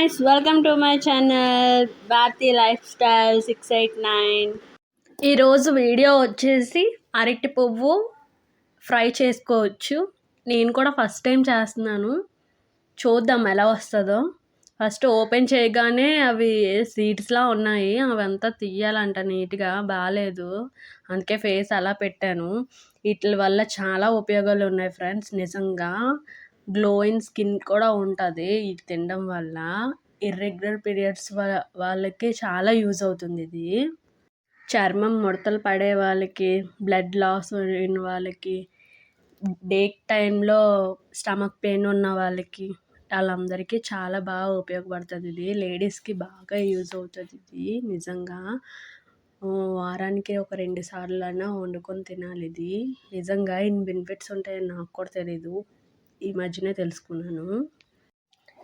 guys, welcome to my channel Bharti Lifestyle 689. ఈరోజు video వచ్చేసి అరటి పువ్వు ఫ్రై చేసుకోవచ్చు. నేను కూడా ఫస్ట్ టైం చేస్తున్నాను, చూద్దాం ఎలా వస్తుందో. ఫస్ట్ ఓపెన్ చేయగానే అవి సీడ్స్లా ఉన్నాయి, అవంతా తీయాలంట, నీట్గా బాగాలేదు, అందుకే ఫేస్ అలా పెట్టాను. వీటి వల్ల చాలా ఉపయోగాలు ఉన్నాయి ఫ్రెండ్స్, నిజంగా గ్లోయింగ్ స్కిన్ కూడా ఉంటుంది ఇది తినడం వల్ల. ఇర్రెగ్యులర్ పీరియడ్స్ వాళ్ళకి చాలా యూజ్ అవుతుంది ఇది. చర్మం ముడతలు పడే వాళ్ళకి, బ్లడ్ లాస్ అయిన వాళ్ళకి, డే టైంలో స్టమక్ పెయిన్ ఉన్న వాళ్ళకి, వాళ్ళందరికీ చాలా బాగా ఉపయోగపడుతుంది ఇది. లేడీస్కి బాగా యూజ్ అవుతుంది ఇది నిజంగా. వారానికి ఒక 2 సార్లైనా వండుకొని తినాలి ఇది. నిజంగా ఇన్ని బెనిఫిట్స్ ఉంటాయని నాకు కూడా తెలీదు, ఈ మధ్యనే తెలుసుకున్నాను.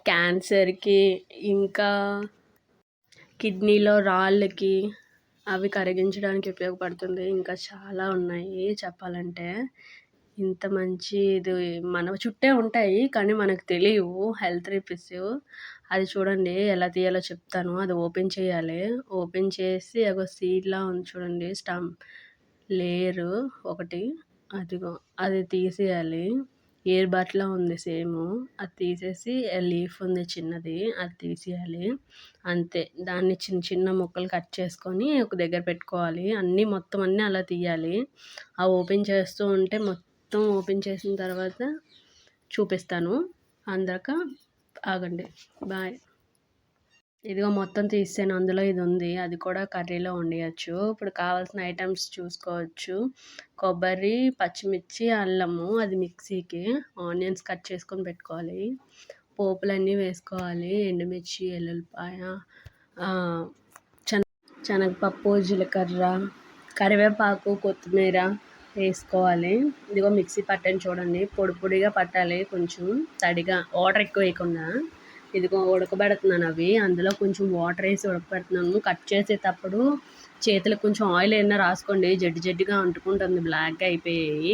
క్యాన్సర్కి, ఇంకా కిడ్నీలో రాళ్ళకి అవి కరిగించడానికి ఉపయోగపడుతుంది. ఇంకా చాలా ఉన్నాయి చెప్పాలంటే. ఇంత మంచి ఇది మన చుట్టే ఉంటాయి కానీ మనకు తెలియవు హెల్త్ టిప్స్. అది చూడండి ఎలా తీయాలో చెప్తాను. అది ఓపెన్ చేయాలి, ఓపెన్ చేసి అగో సీడ్లా ఉంది చూడండి, లేయరు ఒకటి, అదిగో అది తీసేయాలి. ఎయిర్ బట్లా ఉంది సేమ్, అది తీసేసి లీఫ్ ఉంది చిన్నది, అది తీసేయాలి అంతే. దాన్ని చిన్న చిన్న ముక్కలు కట్ చేసుకొని ఒక దగ్గర పెట్టుకోవాలి. మొత్తం అన్నీ అలా తీయాలి. ఆ ఓపెన్ చేస్తూ ఉంటే మొత్తం ఓపెన్ చేసిన తర్వాత చూపిస్తాను. అందాక ఆగండి, బాయ్. ఇదిగో మొత్తం తీసాను, అందులో ఇది ఉంది, అది కూడా కర్రీలో వండేయచ్చు. ఇప్పుడు కావాల్సిన ఐటమ్స్ చూసుకోవచ్చు. కొబ్బరి, పచ్చిమిర్చి, అల్లము, అది మిక్సీకి, ఆనియన్స్ కట్ చేసుకొని పెట్టుకోవాలి, పోపులన్నీ వేసుకోవాలి, ఎండుమిర్చి, ఎల్లుల్లిపాయ, శనగపప్పు, జీలకర్ర, కరివేపాకు, కొత్తిమీర వేసుకోవాలి. ఇదిగో మిక్సీ పట్టని చూడండి, పొడి పొడిగా పట్టాలి, కొంచెం తడిగా, వాటర్ ఎక్కువ వేయకుండా. ఇదిగో ఉడకబెడుతున్నాను అవి, అందులో కొంచెం వాటర్ వేసి ఉడకబెడుతున్నాను. కట్ చేసేటప్పుడు చేతులకు కొంచెం ఆయిల్ ఏమైనా రాసుకోండి, జడ్డుగా అంటుకుంటుంది, బ్లాక్గా అయిపోయాయి.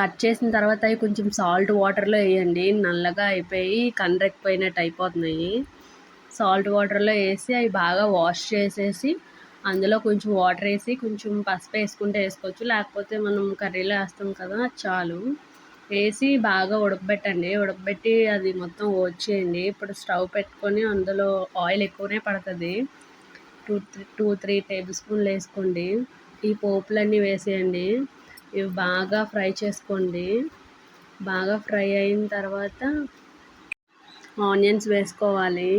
కట్ చేసిన తర్వాత అవి కొంచెం సాల్ట్ వాటర్లో వేయండి, నల్లగా అయిపోయి కండ్రెక్కిపోయినట్టు అయిపోతున్నాయి. సాల్ట్ వాటర్లో వేసి అవి బాగా వాష్ చేసేసి అందులో కొంచెం వాటర్ వేసి కొంచెం పసుపు వేసుకుంటే వేసుకోవచ్చు, లేకపోతే మనం కర్రీలో వేస్తాం కదా చాలు. వేసి బాగా ఉడకబెట్టండి, ఉడకబెట్టి అది మొత్తం వచ్చేయండి. ఇప్పుడు స్టవ్ పెట్టుకొని అందులో ఆయిల్ ఎక్కువనే పడుతుంది, 2-3 టేబుల్ స్పూన్లు వేసుకోండి. ఈ పోపులన్నీ వేసేయండి, ఇవి బాగా ఫ్రై చేసుకోండి. బాగా ఫ్రై అయిన తర్వాత ఆనియన్స్ వేసుకోవాలి.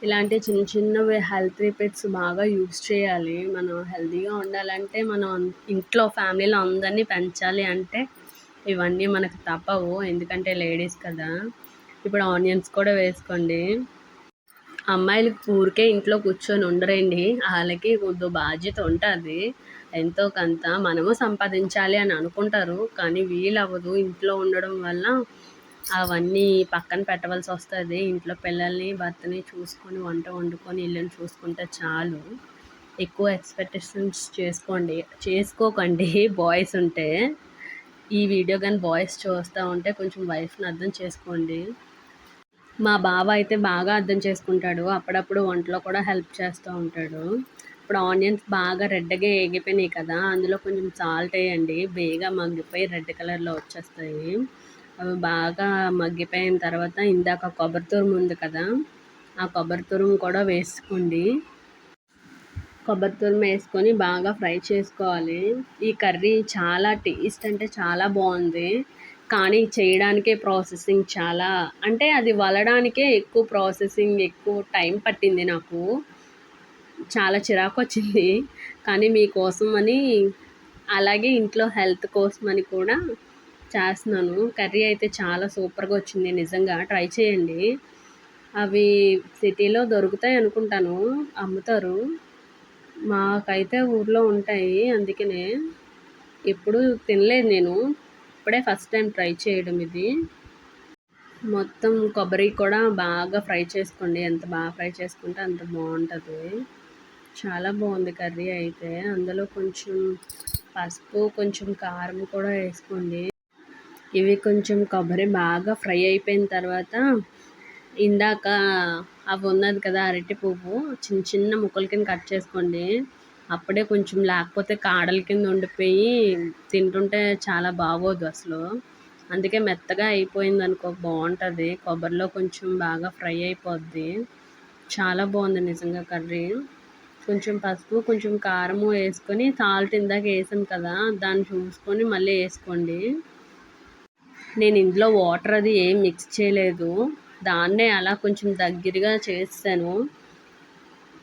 ఇలాంటి చిన్న చిన్నవి హెల్త్ టిప్స్ బాగా యూజ్ చేయాలి. మనం హెల్తీగా ఉండాలంటే, మనం ఇంట్లో ఫ్యామిలీలో అందరినీ పెంచాలి అంటే ఇవన్నీ మనకు తప్పవు, ఎందుకంటే లేడీస్ కదా. ఇప్పుడు ఆనియన్స్ కూడా వేసుకోండి. అమ్మాయిలు ఊరికే ఇంట్లో కూర్చొని ఉండరండి, వాళ్ళకి కొద్ది బాధ్యత ఉంటుంది, ఎంతో కొంత మనము సంపాదించాలి అని అనుకుంటారు, కానీ వీలవ్వదు. ఇంట్లో ఉండడం వల్ల అవన్నీ పక్కన పెట్టవలసి వస్తుంది. ఇంట్లో పిల్లల్ని, భర్తని చూసుకొని, వంట వండుకొని, ఇల్లుని చూసుకుంటే చాలు. ఎక్కువ ఎక్స్పెక్టేషన్స్ చేసుకోకండి బాయ్స్ ఉంటే. ఈ వీడియో కానీ బాయ్స్ చూస్తూ ఉంటే కొంచెం వైఫ్ని అర్థం చేసుకోండి. మా బావ అయితే బాగా అర్థం చేసుకుంటాడు, అప్పుడప్పుడు వంటలో కూడా హెల్ప్ చేస్తూ ఉంటాడు. ఇప్పుడు ఆనియన్స్ బాగా రెడ్గా వేగిపోయినాయి కదా, అందులో కొంచెం సాల్ట్ వేయండి, బేగా మగ్గిపోయి రెడ్ కలర్లో వచ్చేస్తాయి. అవి బాగా మగ్గిపోయిన తర్వాత ఇందాక కొబ్బరి తురుము ఉంది కదా, ఆ కొబ్బరి తురుము కూడా వేసుకోండి. కొబ్బరి తురుము వేసుకొని బాగా ఫ్రై చేసుకోవాలి. ఈ కర్రీ చాలా టేస్ట్ అంటే చాలా బాగుంది, కానీ చేయడానికే ప్రాసెసింగ్ చాలా, అంటే అది వలడానికే ఎక్కువ ప్రాసెసింగ్, ఎక్కువ టైం పట్టింది నాకు, చాలా చిరాకు వచ్చింది. కానీ మీకోసం అని, అలాగే ఇంట్లో హెల్త్ కోసం అని కూడా చేస్తున్నాను. కర్రీ అయితే చాలా సూపర్గా వచ్చింది, నిజంగా ట్రై చేయండి. అవి సిటీలో దొరుకుతాయి అనుకుంటాను, అమ్ముతారు, మాకైతే ఊర్లో ఉంటాయి, అందుకనే ఎప్పుడు తినలేదు నేను, ఇప్పుడే ఫస్ట్ టైం ట్రై చేయడం ఇది. మొత్తం కొబ్బరి కూడా బాగా ఫ్రై చేసుకోండి, ఎంత బాగా ఫ్రై చేసుకుంటే అంత బాగుంటుంది. చాలా బాగుంది కర్రీ అయితే. అందులో కొంచెం పసుపు, కొంచెం కారం కూడా వేసుకోండి. ఇవి కొంచెం కొబ్బరి బాగా ఫ్రై అయిపోయిన తర్వాత ఇందాక అవి ఉన్నది కదా అరటి పువ్వు, చిన్న చిన్న ముక్కల కింద కట్ చేసుకోండి. అప్పుడే కొంచెం, లేకపోతే కాడల కింద ఉండిపోయి తింటుంటే చాలా బాగోదు అసలు. అందుకే మెత్తగా అయిపోయిందనుకో బాగుంటుంది. కొబ్బరిలో కొంచెం బాగా ఫ్రై అయిపోద్ది. చాలా బాగుంది నిజంగా కర్రీ. కొంచెం పసుపు, కొంచెం కారము వేసుకొని, సాల్ట్ ఇందాక వేసాం కదా దాన్ని చూసుకొని మళ్ళీ వేసుకోండి. నేను ఇందులో వాటర్ అది ఏం మిక్స్ చేయలేదు. దాన్నే అలా కొంచెం దగ్గరగా చేసాను.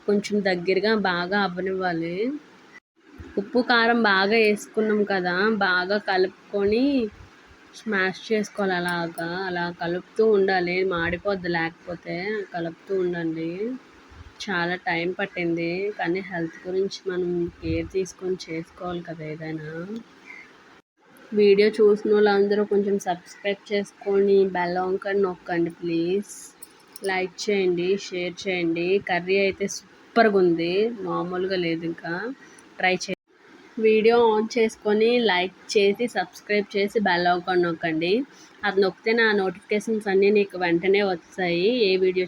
కొంచెం దగ్గరగా బాగా అవ్వనివ్వాలి. ఉప్పు కారం బాగా వేసుకున్నాం కదా, బాగా కలుపుకొని స్మాష్ చేసుకోవాలి. అలా కలుపుతూ ఉండాలి, మాడిపోద్ది లేకపోతే. కలుపుతూ ఉండండి. చాలా టైం పట్టింది, కానీ హెల్త్ గురించి మనం కేర్ తీసుకొని చేసుకోవాలి కదా ఏదైనా. వీడియో చూసిన వాళ్ళందరూ కొంచెం సబ్స్క్రైబ్ చేసుకొని బెల్ ఐకాన్ నొక్కండి ప్లీజ్. లైక్ చేయండి, షేర్ చేయండి. కర్రీ అయితే సూపర్గా ఉంది, మామూలుగా లేదు. ఇంకా ట్రై చేయండి. వీడియో ఆన్ చేసుకొని లైక్ చేసి సబ్స్క్రైబ్ చేసి బెల్ ఐకాన్ నొక్కండి. అది నొక్కితే నా నోటిఫికేషన్స్ అన్నీ నీకు వెంటనే వస్తాయి. ఏ వీడియో